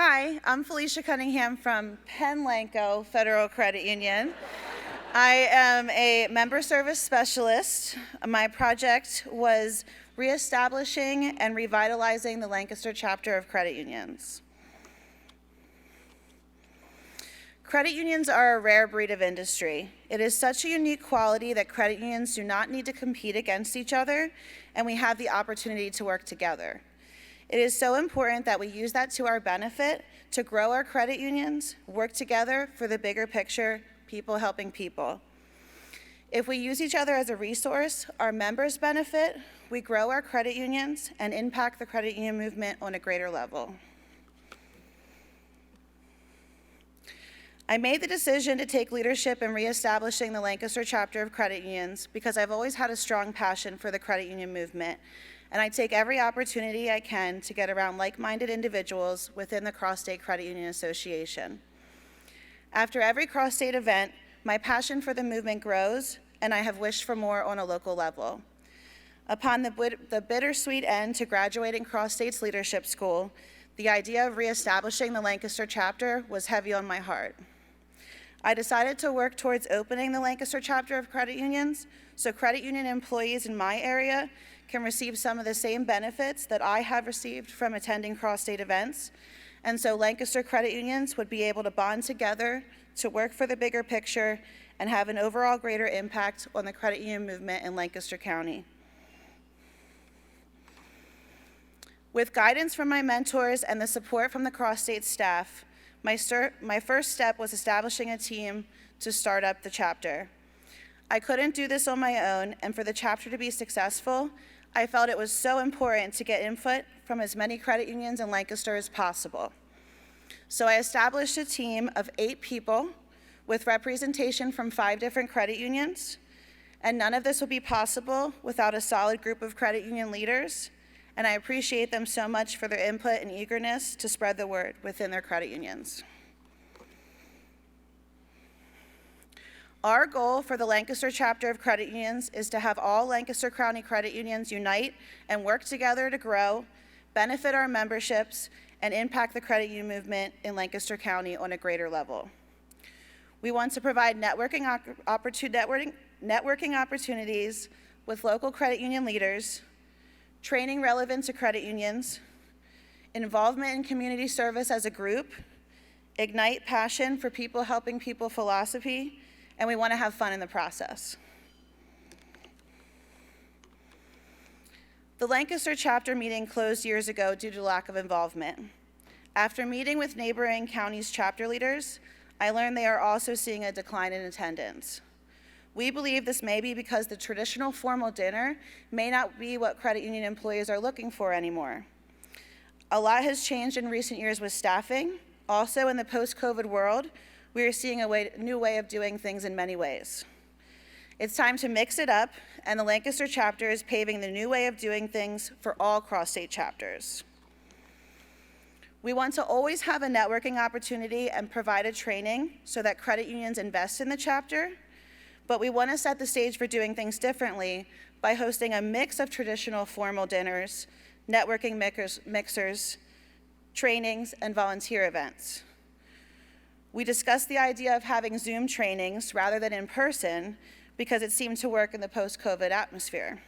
Hi, I'm Felicia Cunningham from Penlanco Federal Credit Union. I am a member service specialist. My project was reestablishing and revitalizing the Lancaster chapter of credit unions. Credit unions are a rare breed of industry. It is such a unique quality that credit unions do not need to compete against each other, and we have the opportunity to work together. It is so important that we use that to our benefit to grow our credit unions, work together for the bigger picture, people helping people. If we use each other as a resource, our members benefit, we grow our credit unions, and impact the credit union movement on a greater level. I made the decision to take leadership in reestablishing the Lancaster chapter of credit unions because I've always had a strong passion for the credit union movement, and I take every opportunity I can to get around like-minded individuals within the Cross-State Credit Union Association. After every cross-state event, my passion for the movement grows, and I have wished for more on a local level. Upon the bittersweet end to graduating Cross-State's leadership school, the idea of reestablishing the Lancaster chapter was heavy on my heart. I decided to work towards opening the Lancaster chapter of credit unions so credit union employees in my area can receive some of the same benefits that I have received from attending cross-state events, and so Lancaster credit unions would be able to bond together to work for the bigger picture and have an overall greater impact on the credit union movement in Lancaster County. With guidance from my mentors and the support from the cross-state staff, my first step was establishing a team to start up the chapter. I couldn't do this on my own, and for the chapter to be successful, I felt it was so important to get input from as many credit unions in Lancaster as possible. So I established a team of 8 people with representation from 5 different credit unions, and none of this would be possible without a solid group of credit union leaders, and I appreciate them so much for their input and eagerness to spread the word within their credit unions. Our goal for the Lancaster chapter of credit unions is to have all Lancaster County credit unions unite and work together to grow, benefit our memberships, and impact the credit union movement in Lancaster County on a greater level. We want to provide networking opportunities with local credit union leaders, training relevant to credit unions, involvement in community service as a group, ignite passion for people helping people philosophy, and we want to have fun in the process. The Lancaster chapter meeting closed years ago due to lack of involvement. After meeting with neighboring counties' chapter leaders, I learned they are also seeing a decline in attendance. We believe this may be because the traditional formal dinner may not be what credit union employees are looking for anymore. A lot has changed in recent years with staffing. Also, in the post-COVID world, we are seeing a new way of doing things in many ways. It's time to mix it up, and the Lancaster chapter is paving the new way of doing things for all cross-state chapters. We want to always have a networking opportunity and provide a training so that credit unions invest in the chapter, but we want to set the stage for doing things differently by hosting a mix of traditional formal dinners, networking mixers, trainings, and volunteer events. We discussed the idea of having Zoom trainings rather than in person because it seemed to work in the post-COVID atmosphere.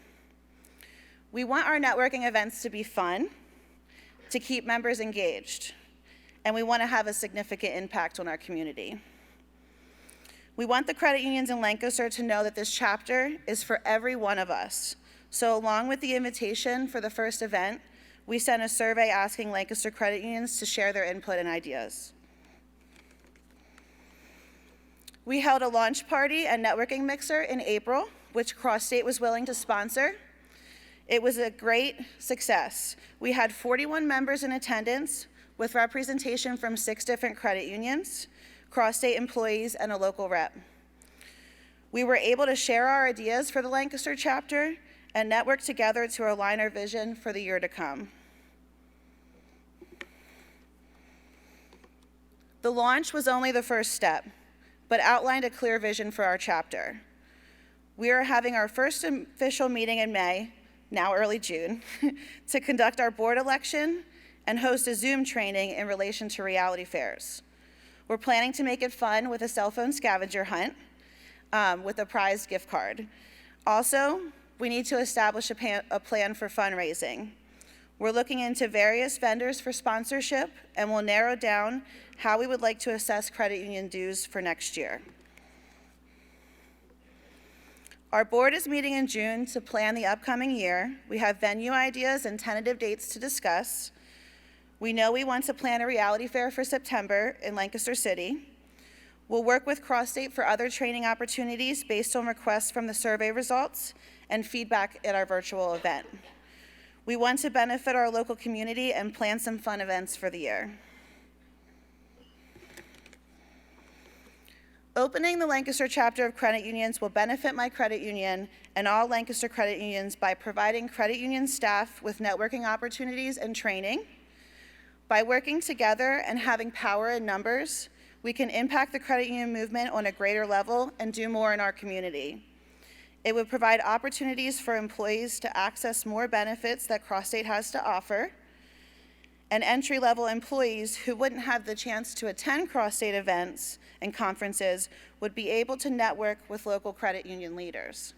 We want our networking events to be fun, to keep members engaged, and we want to have a significant impact on our community. We want the credit unions in Lancaster to know that this chapter is for every one of us. So along with the invitation for the first event, we sent a survey asking Lancaster credit unions to share their input and ideas. We held a launch party and networking mixer in April, which Cross-State was willing to sponsor. It was a great success. We had 41 members in attendance with representation from 6 different credit unions, Cross-State employees, and a local rep. We were able to share our ideas for the Lancaster chapter and network together to align our vision for the year to come. The launch was only the first step, but outlined a clear vision for our chapter. We are having our first official meeting in May, now early June, to conduct our board election and host a Zoom training in relation to reality fairs. We're planning to make it fun with a cell phone scavenger hunt with a prize gift card. Also, we need to establish a plan for fundraising. We're looking into various vendors for sponsorship, and we'll narrow down how we would like to assess credit union dues for next year. Our board is meeting in June to plan the upcoming year. We have venue ideas and tentative dates to discuss. We know we want to plan a reality fair for September in Lancaster City. We'll work with Cross-State for other training opportunities based on requests from the survey results and feedback at our virtual event. We want to benefit our local community and plan some fun events for the year. Opening the Lancaster chapter of credit unions will benefit my credit union and all Lancaster credit unions by providing credit union staff with networking opportunities and training. By working together and having power in numbers, we can impact the credit union movement on a greater level and do more in our community. It would provide opportunities for employees to access more benefits that Cross-State has to offer, and entry-level employees who wouldn't have the chance to attend Cross-State events and conferences would be able to network with local credit union leaders.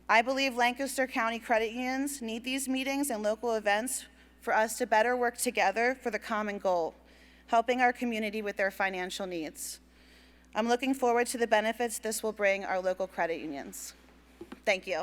I believe Lancaster County credit unions need these meetings and local events for us to better work together for the common goal, helping our community with their financial needs. I'm looking forward to the benefits this will bring our local credit unions. Thank you.